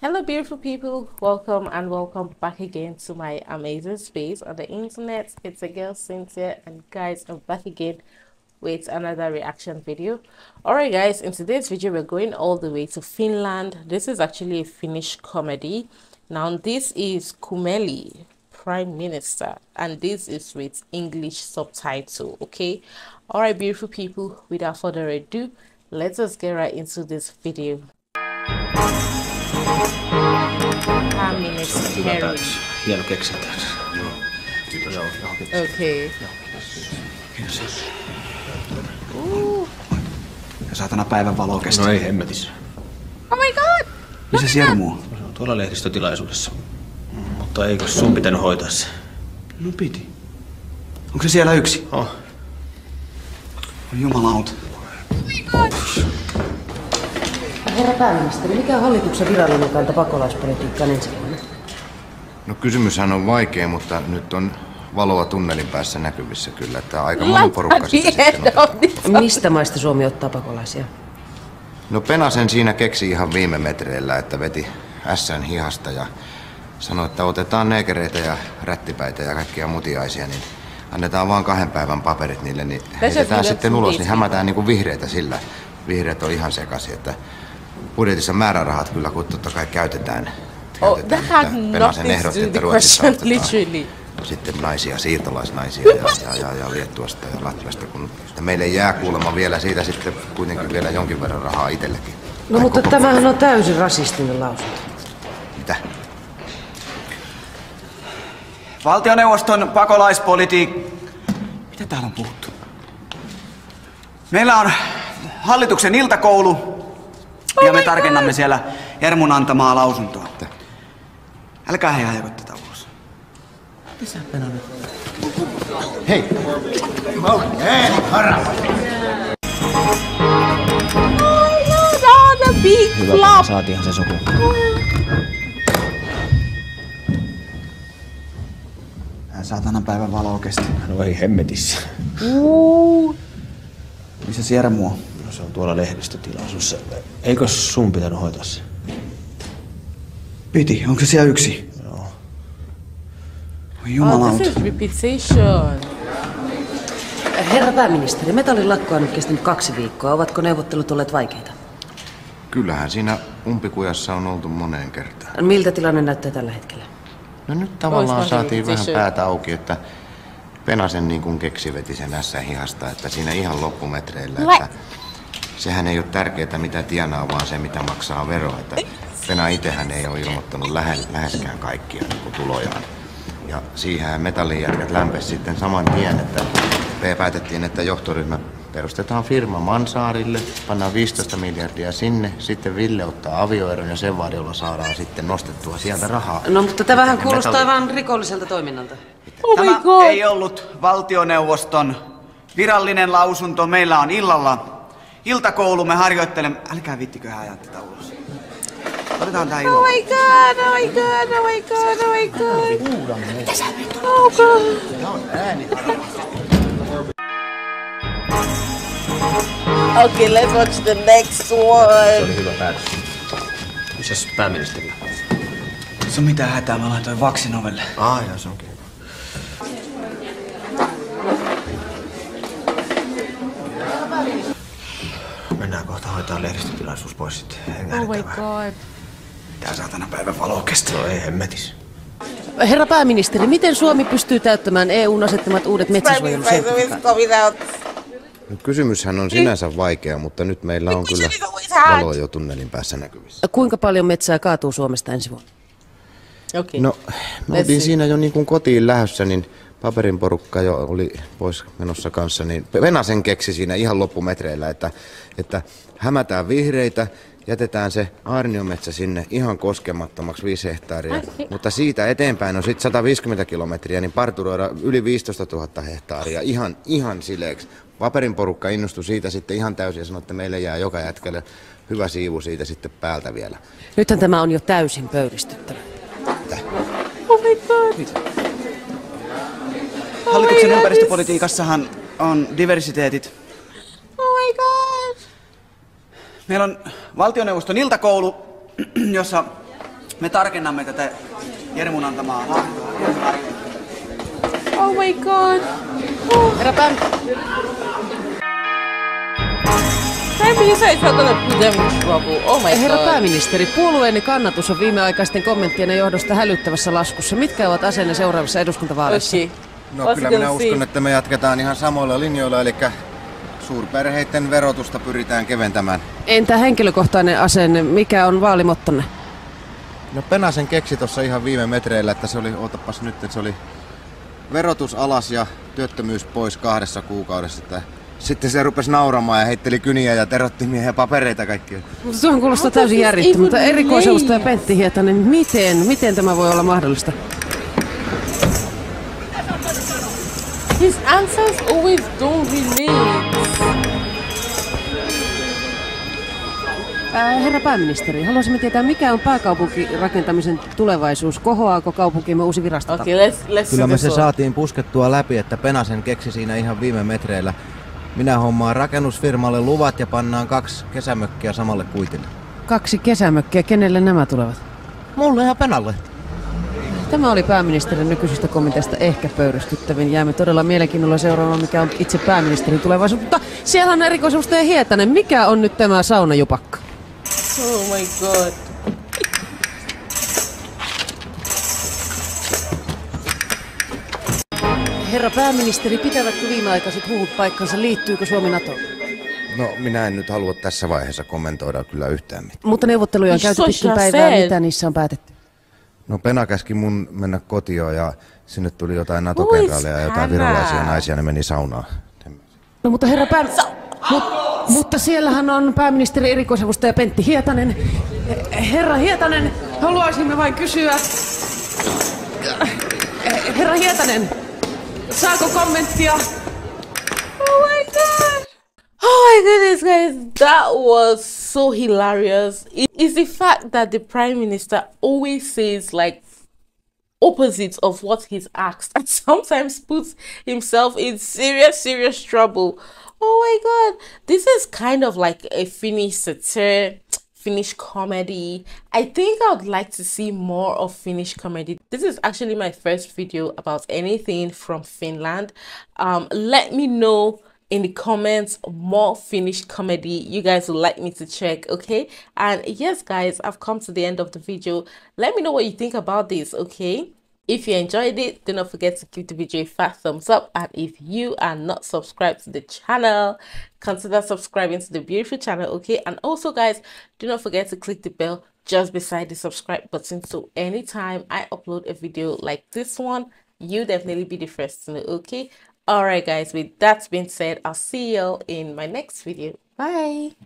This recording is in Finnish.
Hello, beautiful people. Welcome and welcome back again to my amazing space on the internet. It's a girl, Cynthia, and guys, I'm back again with another reaction video. Alright, guys, in today's video, we're going all the way to Finland. This is actually a Finnish comedy. Now, this is Kumeli, Prime Minister, and this is with English subtitle. Okay, alright, beautiful people, without further ado, let us get right into this video. Hieno keksintä. Okay. Kiitos. Ja saatana päivän valo kesti. No ei hemmetissä. Oh my god! Missä Jermu on? Se on tuolla lehdistötilaisuudessa. Mutta eikö sun pitänyt hoitaa se? No piti. Onko se siellä yksi? Oh. Jumalauta. Oh my god! Herra pääministeri, mikä on hallituksen virallinen kanta pakolaispolitiikkaan ensi vuonna? No kysymyshän on vaikea, mutta nyt on valoa tunnelin päässä näkyvissä kyllä, että aika moni porukka sitä sitten ottaa. Mistä maista Suomi ottaa pakolaisia? No Penasen siinä keksi ihan viime metreillä, että veti ässän hihasta ja sanoi, että otetaan neekereitä ja rättipäitä ja kaikkia mutiaisia, niin annetaan vaan 2 päivän paperit niille, niin heitetään sitten ulos, niin hämätään niin kuin vihreitä sillä. Vihreät on ihan sekaisin, että budjetissa määrärahat kyllä kun totta kai käytetään. Penasen ehdotti, että Ruotsissa otetaan sitten naisia, siirtolaisnaisia ja Liettuasta ja Latviasta, kun meille jää kuulemma vielä siitä sitten kuitenkin vielä jonkin verran rahaa itsellekin. No mutta tämähän on täysin rasistinen lausunto. Mitä? Valtioneuvoston Mitä täällä on puhuttu? Meillä on hallituksen iltakoulu ja me tarkennamme siellä Jermun antamaa lausuntoa. Älkää he ajako tätä ulos. Mitä sä Penanen? Hei! Mä olen ääniharava! Hyvä, että saatiinhan se sopu. Saatanan päivän valo kesti. No ei hemmetissä. Missä Jermu on? No se on tuolla lehdistötilaisuudessa. Eikö sun pitänyt hoitaa se? Piti. Onko se siellä yksi? Joo. Oi jumalauta. This is repetition. Herra pääministeri, metallin lakko on nyt kestänyt 2 viikkoa. Ovatko neuvottelut olleet vaikeita? Kyllähän siinä umpikujassa on oltu moneen kertaan. Miltä tilanne näyttää tällä hetkellä? No nyt tavallaan saatiin vähän päätä auki, että Penasen niin kuin keksi veti sen ässän hihasta, että siinä ihan loppumetreillä, että sehän ei ole tärkeää mitä tienaa, vaan se mitä maksaa veroa. Että Pena itsehän ei ole ilmoittanut läheskään kaikkia niin tulojaan. Ja siihen metallijätkät lämpesi sitten saman tien, että päätettiin, että johtoryhmä perustetaan firma Mansaarille, pannaan 15 miljardia sinne, sitten Ville ottaa avioeron ja sen varjolla saadaan sitten nostettua sieltä rahaa. No mutta tämä vähän kuulostaa vaan rikolliselta toiminnalta. Tämä ei ollut valtioneuvoston virallinen lausunto. Meillä on illalla iltakoulu, me harjoittelemme. Älkää viittiköhän ajaa tätä ulos. Otetaan tää illalla. Oh my god, oh my god, oh my god, oh my god. Mitä sä nyt oh god. Okay, let's watch the next one. Se oli hyvä päätös. Missäs pääministeri? Se on mitään hätää, mä laitoin vaksin ovelle. Jaa, se onkin. Mennään kohta hoitaa lehdistötilaisuus pois sitten. Oh my god. Tää saatana päivän valo kesti. No ei hemmetis. Herra pääministeri, miten Suomi pystyy täyttämään EUn asettamat uudet metsäsuojelusertifikaat? No, kysymyshän on sinänsä vaikea, mutta nyt meillä on kyllä valoa jo tunnelin päässä näkyvissä. Kuinka paljon metsää kaatuu Suomesta ensi vuonna? Okay. No, me oltiin siinä jo niin kuin kotiin lähdössä, niin paperin porukka jo oli pois menossa kanssa, niin Penasen keksi siinä ihan loppumetreillä, että hämätään vihreitä, jätetään se aarniometsä sinne ihan koskemattomaksi 5 hehtaaria, mutta siitä eteenpäin on sitten 150 kilometriä, niin parturoida yli 15 000 hehtaaria ihan sileeksi. Paperin porukka innostui siitä sitten ihan täysin ja sanoi, että meille jää joka jätkälle hyvä siivu siitä sitten päältä vielä. Nythän tämä on jo täysin pöyristyttävä. Oh my god. Hallituksen ympäristöpolitiikassahan on diversiteetit. Oh my god. Meillä on valtioneuvoston iltakoulu, jossa Me tarkennamme tätä Jermun antamaa hahmoa. Oh my god. Herra Prime Minister is not gonna put them in trouble. Oh my Herra god. pääministeri, puolueenne kannatus on viimeaikaisten kommenttien johdosta hälyttävässä laskussa. Mitkä ovat aseenne seuraavissa eduskuntavaaleissa? Okay. No kyllä minä uskon, että me jatketaan ihan samoilla linjoilla, eli suurperheiden verotusta pyritään keventämään. Entä henkilökohtainen asenne, mikä on vaalimottonne? No Penasen keksi tuossa ihan viime metreillä, että se oli, ootapas nyt, että se oli verotus alas ja työttömyys pois 2 kuukaudessa. Että sitten se rupesi nauramaan ja heitteli kyniä ja terotti miehen papereita kaikkia. Mutta tuohon kuulostaa täysin järjettömältä. Erikoisavustaja Pentti Hietanen, miten tämä voi olla mahdollista? His answers always don't relate. Herra pääministeri, haluaisimme tietää, mikä on pääkaupunkirakentamisen tulevaisuus? Kohoaako kaupunkimme uusi virasto? Okay, let's Kyllä me see se this one. saatiin puskettua läpi, että Penasen keksi siinä ihan viime metreillä. Minä hommaan rakennusfirmalle luvat ja pannaan 2 kesämökkiä samalle kuitille. 2 kesämökkiä, kenelle nämä tulevat? Mulle ja Penalle. Tämä oli pääministerin nykyisistä kommenteista ehkä pöyristyttävin. Jäämme todella mielenkiinnolla seuraamaan, mikä on itse pääministerin tulevaisuus. Mutta siellä on erikoisavustaja Hietanen. Mikä on nyt tämä saunajupakka? Oh my god. Herra pääministeri, pitävätkö viimeaikaiset huhut paikkansa? Liittyykö Suomi NATOon? No minä en nyt halua tässä vaiheessa kommentoida kyllä yhtään mitään. Mutta neuvotteluja on käyty pitkin päivää. Mitä niissä on päätetty? No Pena käski mun mennä kotiin ja sinne tuli jotain NATO-kenraaleja ja jotain virolaisia naisia, ne meni saunaan. No mutta herra mutta siellähän on pääministeri erikoisavustaja Pentti Hietanen. Herra Hietanen, haluaisimme vain kysyä. Herra Hietanen, saako kommenttia? Oh my god. Oh my goodness, guys, that was so hilarious. It's the fact that the Prime Minister always says like opposites of what he's asked and sometimes puts himself in serious trouble. Oh my god, this is kind of like a Finnish satire, Finnish comedy. I think I would like to see more of Finnish comedy. This is actually my first video about anything from Finland. Let me know in the comments more Finnish comedy you guys would like me to check, okay? And yes guys, I've come to the end of the video. Let me know what you think about this, okay? If you enjoyed it, do not forget to give the video a fat thumbs up, and if you are not subscribed to the channel, consider subscribing to the beautiful channel, okay? And also guys, do not forget to click the bell just beside the subscribe button, so anytime I upload a video like this one, you definitely be the first to know, okay? Alright guys, with that being said, I'll see you in my next video. Bye.